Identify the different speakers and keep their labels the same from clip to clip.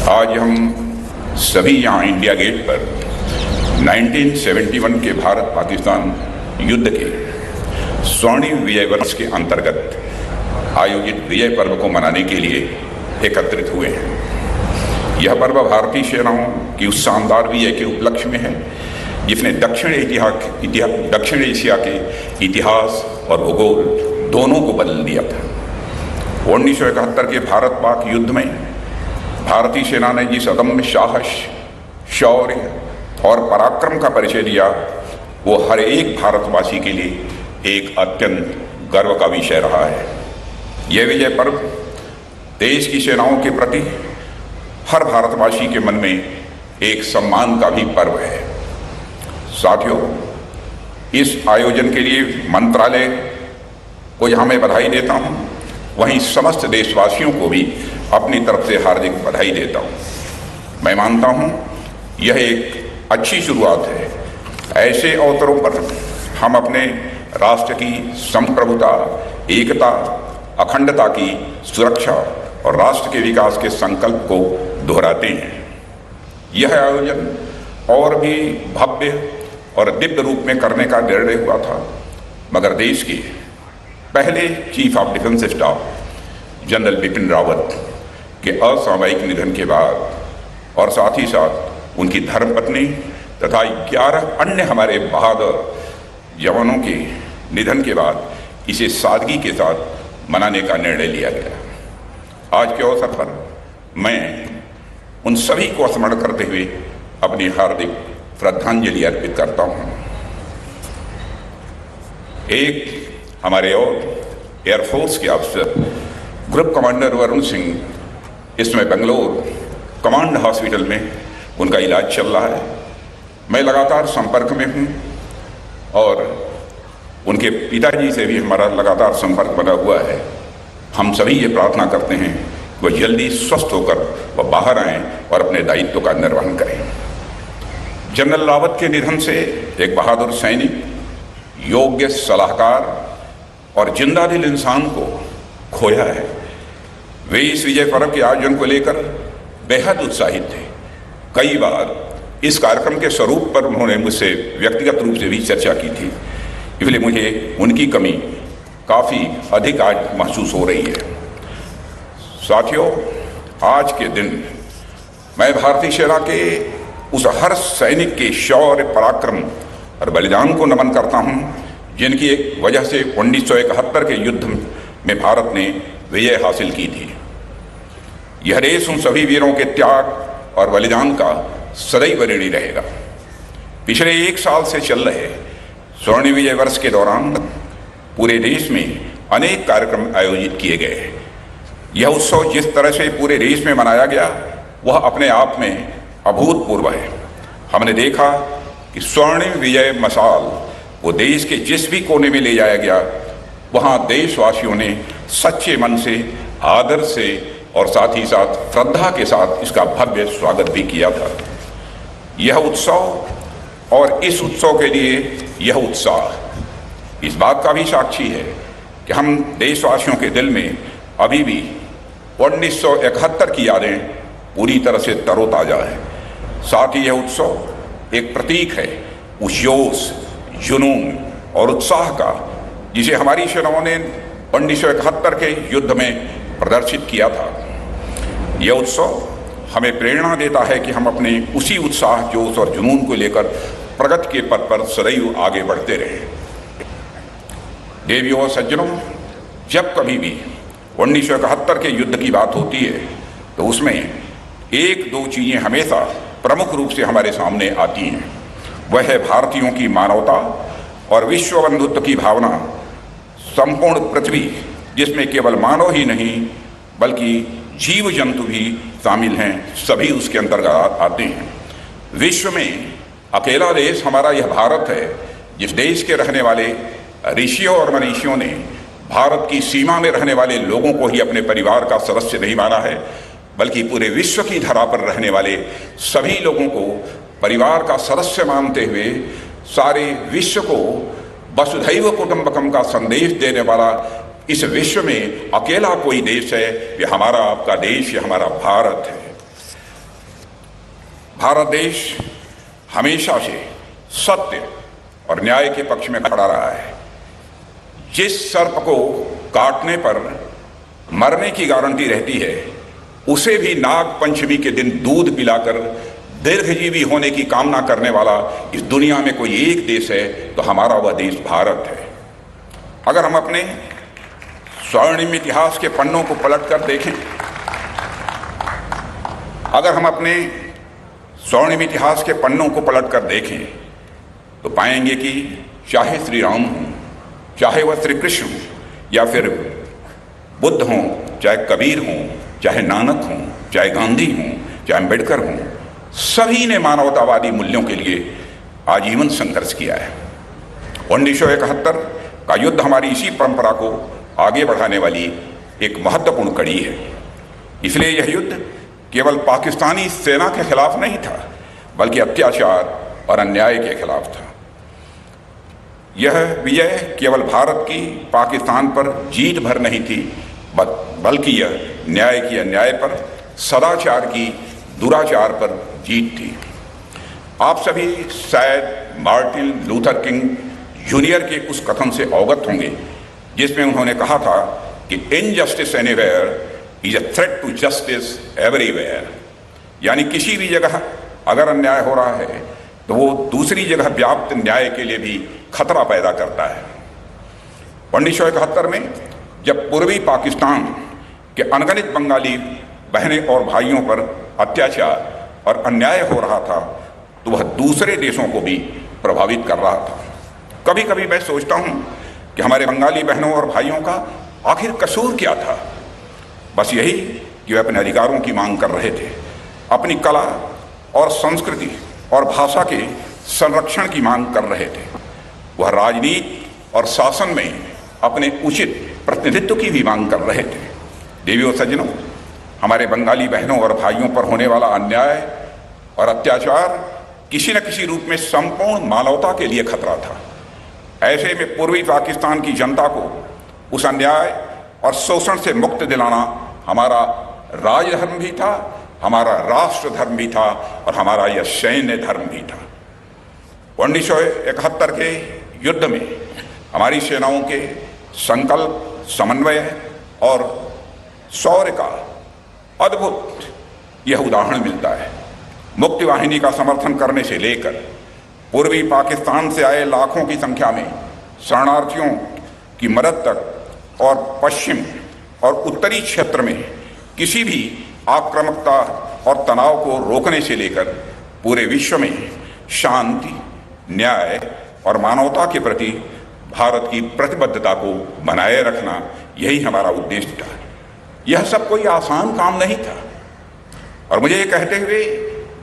Speaker 1: आज हम सभी यहाँ इंडिया गेट पर 1971 के भारत पाकिस्तान युद्ध के स्वर्णिम विजय वर्ष के अंतर्गत आयोजित विजय पर्व को मनाने के लिए एकत्रित हुए हैं। यह पर्व भारतीय सेनाओं की उस शानदार विजय के उपलक्ष्य में है जिसने दक्षिण एशिया के इतिहास और भूगोल दोनों को बदल दिया था। 1971 के भारत पाक युद्ध में भारतीय सेना ने जिस अदम्य साहस, शौर्य और पराक्रम का परिचय दिया वो हर एक भारतवासी के लिए एक अत्यंत गर्व का विषय रहा है। यह विजय पर्व देश की सेनाओं के प्रति हर भारतवासी के मन में एक सम्मान का भी पर्व है। साथियों, इस आयोजन के लिए मंत्रालय को यहाँ मैं बधाई देता हूँ, वहीं समस्त देशवासियों को भी अपनी तरफ से हार्दिक बधाई देता हूँ। मैं मानता हूँ यह एक अच्छी शुरुआत है। ऐसे अवसरों पर हम अपने राष्ट्र की संप्रभुता, एकता, अखंडता की सुरक्षा और राष्ट्र के विकास के संकल्प को दोहराते हैं। यह आयोजन और भी भव्य और दिव्य रूप में करने का निर्णय हुआ था, मगर देश के पहले chief of defence staff general Bipin Rawat के असामयिक निधन के बाद और साथ ही साथ उनकी धर्मपत्नी तथा 11 अन्य हमारे बहादुर जवानों के निधन के बाद इसे सादगी के साथ मनाने का निर्णय लिया गया। आज के अवसर पर मैं उन सभी को स्मरण करते हुए अपनी हार्दिक श्रद्धांजलि अर्पित करता हूँ। एक हमारे और एयरफोर्स के अफसर ग्रुप कमांडर वरुण सिंह इस समय बेंगलोर कमांड हॉस्पिटल में उनका इलाज चल रहा है। मैं लगातार संपर्क में हूँ और उनके पिताजी से भी हमारा लगातार संपर्क बना हुआ है। हम सभी ये प्रार्थना करते हैं वह जल्दी स्वस्थ होकर वह बाहर आएँ और अपने दायित्व का निर्वहन करें। जनरल रावत के निधन से एक बहादुर सैनिक, योग्य सलाहकार और जिंदा दिल इंसान को खोया है। वे इस विजय पर्व के आयोजन को लेकर बेहद उत्साहित थे। कई बार इस कार्यक्रम के स्वरूप पर उन्होंने मुझसे व्यक्तिगत रूप से भी चर्चा की थी, इसलिए मुझे उनकी कमी काफ़ी अधिक आज महसूस हो रही है। साथियों, आज के दिन मैं भारतीय सेना के उस हर सैनिक के शौर्य, पराक्रम और बलिदान को नमन करता हूँ जिनकी एक वजह से 1971 के युद्ध में भारत ने विजय हासिल की थी। यह देश उन सभी वीरों के त्याग और बलिदान का सदैव ऋणी रहेगा। पिछले एक साल से चल रहे स्वर्णिम विजय वर्ष के दौरान पूरे देश में अनेक कार्यक्रम आयोजित किए गए। यह उत्सव जिस तरह से पूरे देश में मनाया गया वह अपने आप में अभूतपूर्व है। हमने देखा कि स्वर्णिम विजय मशाल वो देश के जिस भी कोने में ले जाया गया, वहाँ देशवासियों ने सच्चे मन से, आदर से और साथ ही साथ श्रद्धा के साथ इसका भव्य स्वागत भी किया था। यह उत्सव और इस उत्सव के लिए यह उत्साह इस बात का भी साक्षी है कि हम देशवासियों के दिल में अभी भी 1971 की यादें पूरी तरह से तरोताज़ा है। साथ ही यह उत्सव एक प्रतीक है उस जोश, जुनून और उत्साह का जिसे हमारी सेनाओं ने 1971 के युद्ध में प्रदर्शित किया था। यह उत्सव हमें प्रेरणा देता है कि हम अपने उसी उत्साह, जोश और जुनून को लेकर प्रगति के पथ पर सदैव आगे बढ़ते रहें। देवियों और सज्जनों, जब कभी भी 1971 के युद्ध की बात होती है तो उसमें एक दो चीज़ें हमेशा प्रमुख रूप से हमारे सामने आती हैं। वह है भारतीयों की मानवता और विश्व बंधुत्व की भावना। संपूर्ण पृथ्वी जिसमें केवल मानव ही नहीं बल्कि जीव जंतु भी शामिल हैं, सभी उसके अंतर्गत आते हैं। विश्व में अकेला देश हमारा यह भारत है जिस देश के रहने वाले ऋषियों और मनीषियों ने भारत की सीमा में रहने वाले लोगों को ही अपने परिवार का सदस्य नहीं माना है, बल्कि पूरे विश्व की धरा पर रहने वाले सभी लोगों को परिवार का सदस्य मानते हुए सारे विश्व को वसुधैव कुटुंबकम का संदेश देने वाला इस विश्व में अकेला कोई देश है, ये हमारा आपका देश, ये हमारा भारत है। भारत देश हमेशा से सत्य और न्याय के पक्ष में खड़ा रहा है। जिस सर्प को काटने पर मरने की गारंटी रहती है, उसे भी नाग पंचमी के दिन दूध पिलाकर दीर्घजीवी होने की कामना करने वाला इस दुनिया में कोई एक देश है तो हमारा वह देश भारत है। अगर हम अपने स्वर्णिम इतिहास के पन्नों को पलटकर देखें, अगर हम अपने स्वर्णिम इतिहास के पन्नों को पलटकर देखें तो पाएंगे कि चाहे श्री राम हों, चाहे वह श्री कृष्ण हों, या फिर बुद्ध हों, चाहे कबीर हों, चाहे नानक हों, चाहे गांधी हों, चाहे अम्बेडकर हों, सभी ने मानवतावादी मूल्यों के लिए आजीवन संघर्ष किया है। 1971 का युद्ध हमारी इसी परंपरा को आगे बढ़ाने वाली एक महत्वपूर्ण कड़ी है। इसलिए यह युद्ध केवल पाकिस्तानी सेना के खिलाफ नहीं था, बल्कि अत्याचार और अन्याय के खिलाफ था। यह विजय केवल भारत की पाकिस्तान पर जीत भर नहीं थी, बल्कि यह न्याय की अन्याय पर, सदाचार की दुराचार पर जीत थी। आप सभी शायद मार्टिन लूथर किंग जूनियर के उस कथन से अवगत होंगे जिसमें उन्होंने कहा था कि injustice anywhere is a threat to justice everywhere, यानी किसी भी जगह अगर अन्याय हो रहा है तो वो दूसरी जगह व्याप्त न्याय के लिए भी खतरा पैदा करता है। 1971 में जब पूर्वी पाकिस्तान के अनगिनत बंगाली बहनें और भाइयों पर अत्याचार और अन्याय हो रहा था तो वह दूसरे देशों को भी प्रभावित कर रहा था। कभी कभी मैं सोचता हूँ कि हमारे बंगाली बहनों और भाइयों का आखिर कसूर क्या था? बस यही कि वे अपने अधिकारों की मांग कर रहे थे, अपनी कला और संस्कृति और भाषा के संरक्षण की मांग कर रहे थे। वह राजनीति और शासन में अपने उचित प्रतिनिधित्व की भी मांग कर रहे थे। देवियों सज्जनों, हमारे बंगाली बहनों और भाइयों पर होने वाला अन्याय और अत्याचार किसी न किसी रूप में संपूर्ण मानवता के लिए खतरा था। ऐसे में पूर्वी पाकिस्तान की जनता को उस अन्याय और शोषण से मुक्त दिलाना हमारा राजधर्म भी था, हमारा राष्ट्र धर्म भी था और हमारा यह सैन्य धर्म भी था। 1971 के युद्ध में हमारी सेनाओं के संकल्प, समन्वय और शौर्य का अद्भुत यह उदाहरण मिलता है। मुक्ति वाहिनी का समर्थन करने से लेकर पूर्वी पाकिस्तान से आए लाखों की संख्या में शरणार्थियों की मदद तक और पश्चिम और उत्तरी क्षेत्र में किसी भी आक्रामकता और तनाव को रोकने से लेकर पूरे विश्व में शांति, न्याय और मानवता के प्रति भारत की प्रतिबद्धता को बनाए रखना, यही हमारा उद्देश्य था। यह सब कोई आसान काम नहीं था और मुझे ये कहते हुए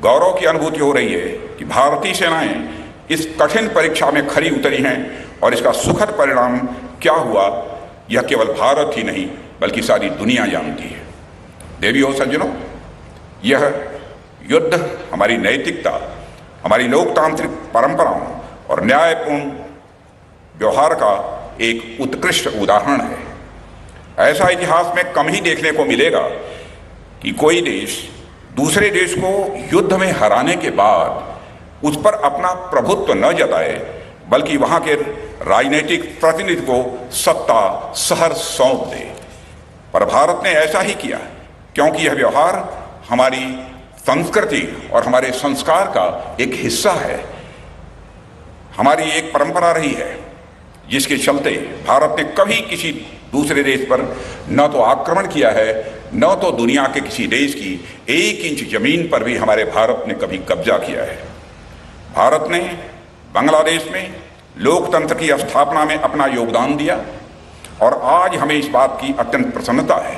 Speaker 1: गौरव की अनुभूति हो रही है कि भारतीय सेनाएं इस कठिन परीक्षा में खरी उतरी हैं और इसका सुखद परिणाम क्या हुआ यह केवल भारत ही नहीं बल्कि सारी दुनिया जानती है। देवियों सज्जनों, यह युद्ध हमारी नैतिकता, हमारी लोकतांत्रिक परंपराओं और न्यायपूर्ण व्यवहार का एक उत्कृष्ट उदाहरण है। ऐसा इतिहास में कम ही देखने को मिलेगा कि कोई देश दूसरे देश को युद्ध में हराने के बाद उस पर अपना प्रभुत्व न जताए बल्कि वहाँ के राजनीतिक प्रतिनिधि को सत्ता सहर सौंप दे। पर भारत ने ऐसा ही किया क्योंकि यह व्यवहार हमारी संस्कृति और हमारे संस्कार का एक हिस्सा है। हमारी एक परंपरा रही है जिसके चलते भारत ने कभी किसी दूसरे देश पर न तो आक्रमण किया है, न तो दुनिया के किसी देश की 1 इंच जमीन पर भी हमारे भारत ने कभी कब्जा किया है। भारत ने बांग्लादेश में लोकतंत्र की स्थापना में अपना योगदान दिया और आज हमें इस बात की अत्यंत प्रसन्नता है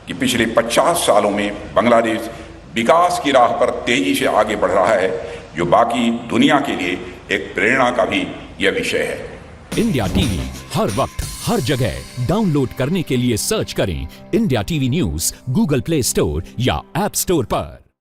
Speaker 1: कि पिछले 50 सालों में बांग्लादेश विकास की राह पर तेजी से आगे बढ़ रहा है, जो बाकी दुनिया के लिए एक प्रेरणा का भी यह विषय है।
Speaker 2: इंडिया टीवी हर वक्त हर जगह डाउनलोड करने के लिए सर्च करें India TV news Google play store या ऐप स्टोर पर।